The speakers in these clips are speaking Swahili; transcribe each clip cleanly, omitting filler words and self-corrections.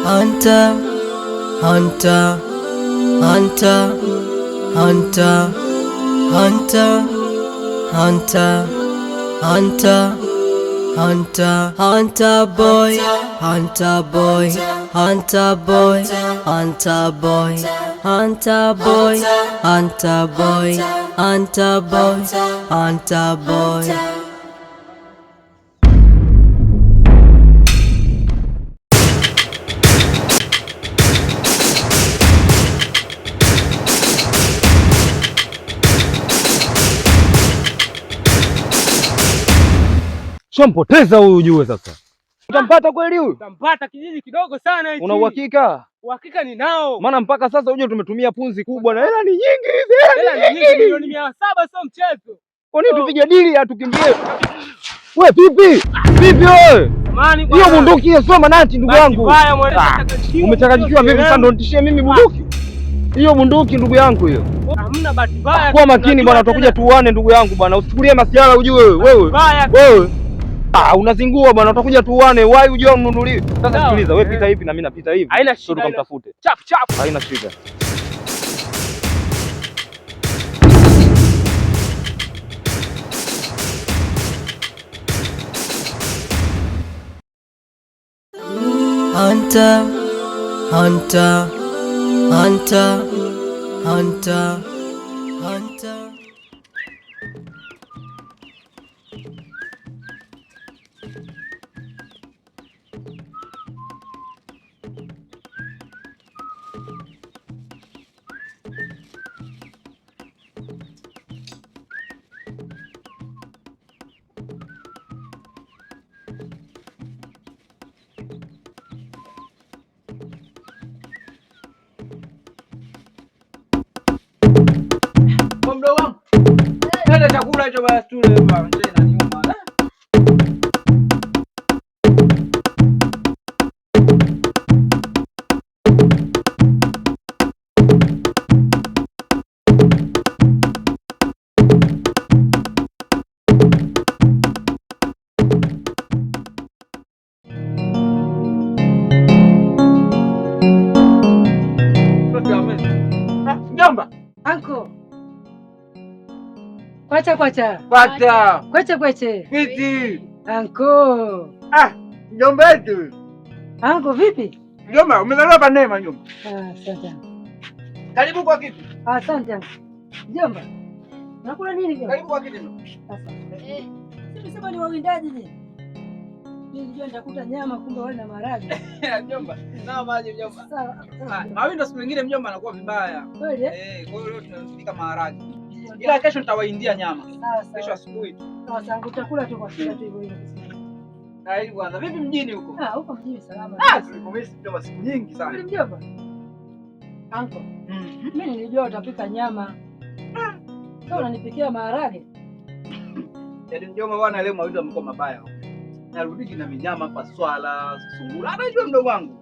Hunter, hunter, hunter, hunter, hunter, hunter, hunter, hunter, hunter boy, hunter boy, hunter boy, hunter boy, hunter boy, hunter boy, hunter boy, hunter boy. Shampoteza huyu ujue sasa. Utampata kweli huyu? Utampata kijiji kidogo sana hichi. Una uhakika? Uhakika ninao. Maana mpaka sasa uje tumetumia punzi kubwa na hela ni nyingi hizi. Hela ni nyingi, milioni 700 sio mchezo. Kwa nini tupige dili atukimbie? Wewe vipi? Vipi wewe? Hiyo bunduki hiyo sio manati ndugu yangu. Umechanganyikiwa vipi sasa ndo nitishie mimi bunduki? Hiyo bunduki ndugu yangu hiyo. Hamna bahati mbaya. Kuwa makini bwana, tutakuja tuuane ndugu yangu bwana. Usichukulie masiala ujue wewe. Wewe. Unazingua bwana, utakuja tuuane. Wai ujue mnunulie. Sasa sikiliza, wewe pita hivi na mimi napita hivi. Haina shida. Tukamtafute. Chap chap. Haina shida. Hunter, hunter, hunter, hunter, hunter. Mdogo wangu. Nenda chakula hicho basi tule bwana. Tena nyuma. Mjomba. Anko. Kwacha. Kweche. Kiti. Anko. Mjomba wetu. Anko vipi? Mjomba, umezaliwa hapa Neema mjomba. Asante. Karibu kwa kiti. Asante. Mjomba. Nakula nini mjomba? Karibu kwa kiti. Asante. Sema ni wawindaji ni. Nilijua nitakuta nyama kumbe wale na maharage. Mjomba, nao maji mjomba. Sawa. Mawindo siku nyingine mjomba anakuwa vibaya. Kweli? Kwa hiyo leo tunapika maharage. Ila kesho nitawaindia nyama. Sawa. Kesho asubuhi tu. Sawa, utakula tu kwa shida tu hivyo. Karibu kwanza. Vipi mjini huko? Huko mjini salama. Tulikomisi mjomba siku nyingi sana. Kweli mjomba? Anko. Mimi nilijua utapika nyama. Sasa unanipikia maharage? Yaani mjomba bwana, leo mawindo yamekuwa mabaya. Narudiki na minyama hapa, swala, sungura. Anajua mdogo wangu.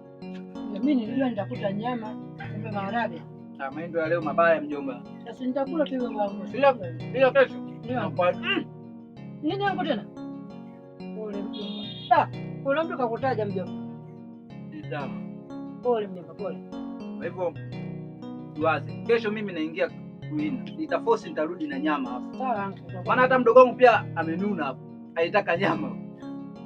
Mimi nilijua nitakuta nyama, kumbe maharage. Mawindo ya leo mabaya mjomba. Sasa nitakula tu hivyo wangu. Bila kesho. Nini yangu tena? Pole mjomba. Kuna mtu kakutaja mjomba. Ndio. Pole mjomba, pole. Kwa hivyo tuanze. Kesho mimi naingia kuina. Nitaforce nitarudi na nyama hapo. Sawa. Maana hata mdogo wangu pia amenuna hapo. Haitaka nyama.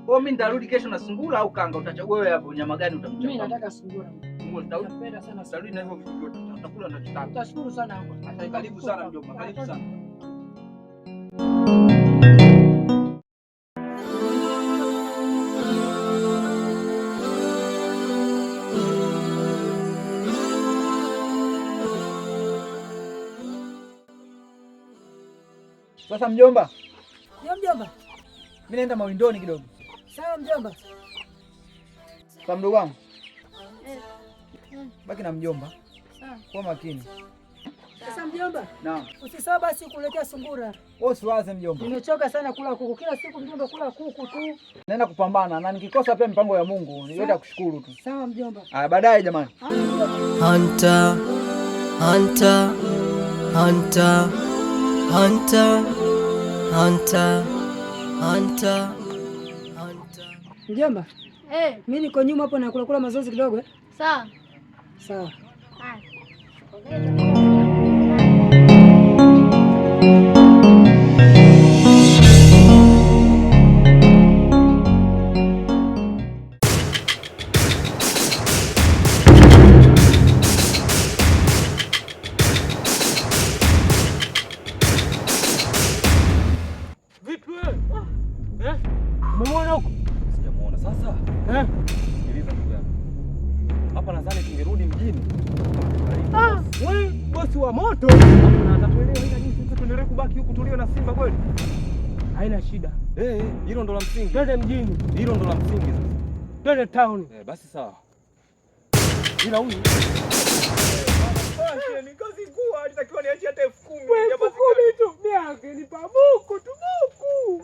Kwa mimi nitarudi kesho na sungura au kanga, utachagua wewe hapo nyama gani utamchagua? Mimi nataka sungura. Sungura napenda sana. Nitarudi na hivyo vitu vyote. Utakula na kitaka. Utashukuru sana hapo. Karibu sana mjomba, karibu sana. Sasa mjomba. Ndio mjomba. Mimi naenda mawindoni kidogo. Sawa mjomba. Kwa mdogo wangu. Baki na mjomba. Sawa. Kwa makini. Sasa mjomba. Naam. Usisahau basi kuletea sungura. Wewe usiwaze mjomba. Nimechoka sana kula kuku. Kila siku mjomba kula kuku tu. Naenda kupambana na nikikosa pia mipango ya Mungu. Nienda kushukuru tu. Sawa mjomba. Baadaye jamani. Hunter, hunter, hunter, hunter, hunter, hunter, hunter. Mjomba, Mimi niko nyuma hapo na kula mazoezi kidogo. Sawa. Sawa. Vipi wewe? Umemuona huko? Sijamuona. Sasa sikiliza ndugu yangu, hapa nadhani tungerudi mjini. Wewe bosi wa moto na atatuelewa, ila sisi tuendelee kubaki huku tulio na Simba kweli? Haina shida. Hilo ndo la msingi. Twende mjini. Hilo ndo la msingi sasa. Twende town. Basi sawa. Ila huyu ni kazi kuu, alitakiwa niachie hata 10,000. Jamaa 10,000 tu. Yake ni pabuku tu buku.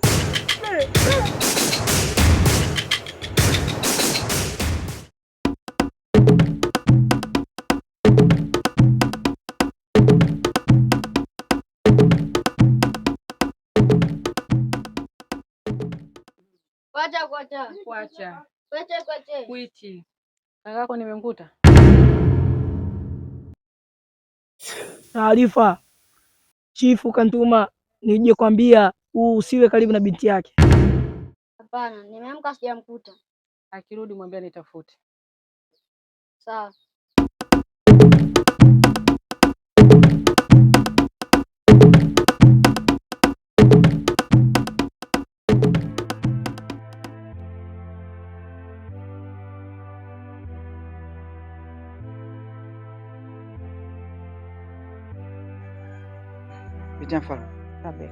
Kwacha. Kuichi. Kakako nimemkuta. Taarifa. Chifu kantuma nije kwambia usiwe karibu na binti yake. Hapana, nimeamka sijamkuta. Akirudi mwambie nitafute. Sawa. Mfalme.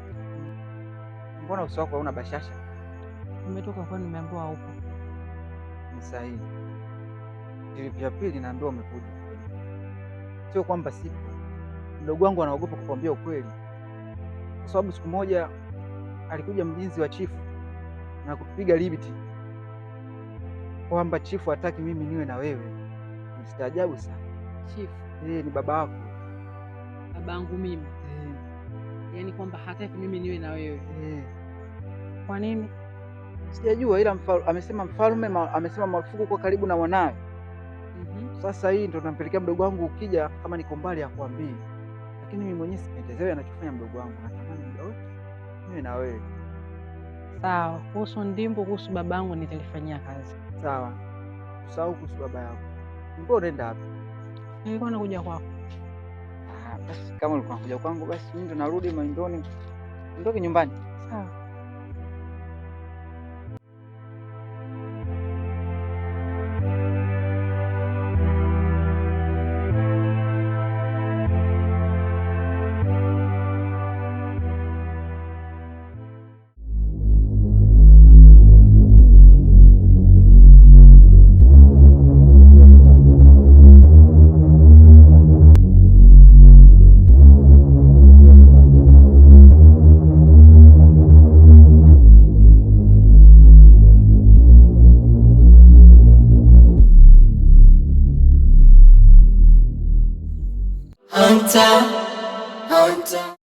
Mbona uso wako hauna bashasha? Nimetoka kwani nimeambiwa huko. Ni sahihi. Trip ya pili naambiwa umekuja. Sio kwamba sipo. Mdogo wangu anaogopa kukwambia ukweli. Kwa sababu siku moja alikuja mlinzi wa chifu na kutupiga libiti kwamba chifu hataki mimi niwe na wewe. Mstaajabu sana. Chifu? Ni baba yako. Babangu mimi? Yaani kwamba hataki mimi niwe na wewe. Kwa nini? Sijajua, ila amesema mfalme amesema marufuku kwa karibu na mwanawe. Sasa hii ndo nampelekea mdogo wangu, ukija kama niko mbali akwambie. Lakini mimi mwenyewe sipendezewe anachofanya mdogo wangu. Natamani muda wote niwe na wewe. Sawa, kuhusu Ndimbo, kuhusu babangu nitalifanyia kazi. Sawa. Usahau kuhusu baba yako. Mbona unaenda wapi? Nilikuwa nakuja kwako. Basi kama ulikuwa unakuja kwangu, basi mimi ndo narudi Mahindoni. Ndoke nyumbani. Sawa. Hunter, Hunter.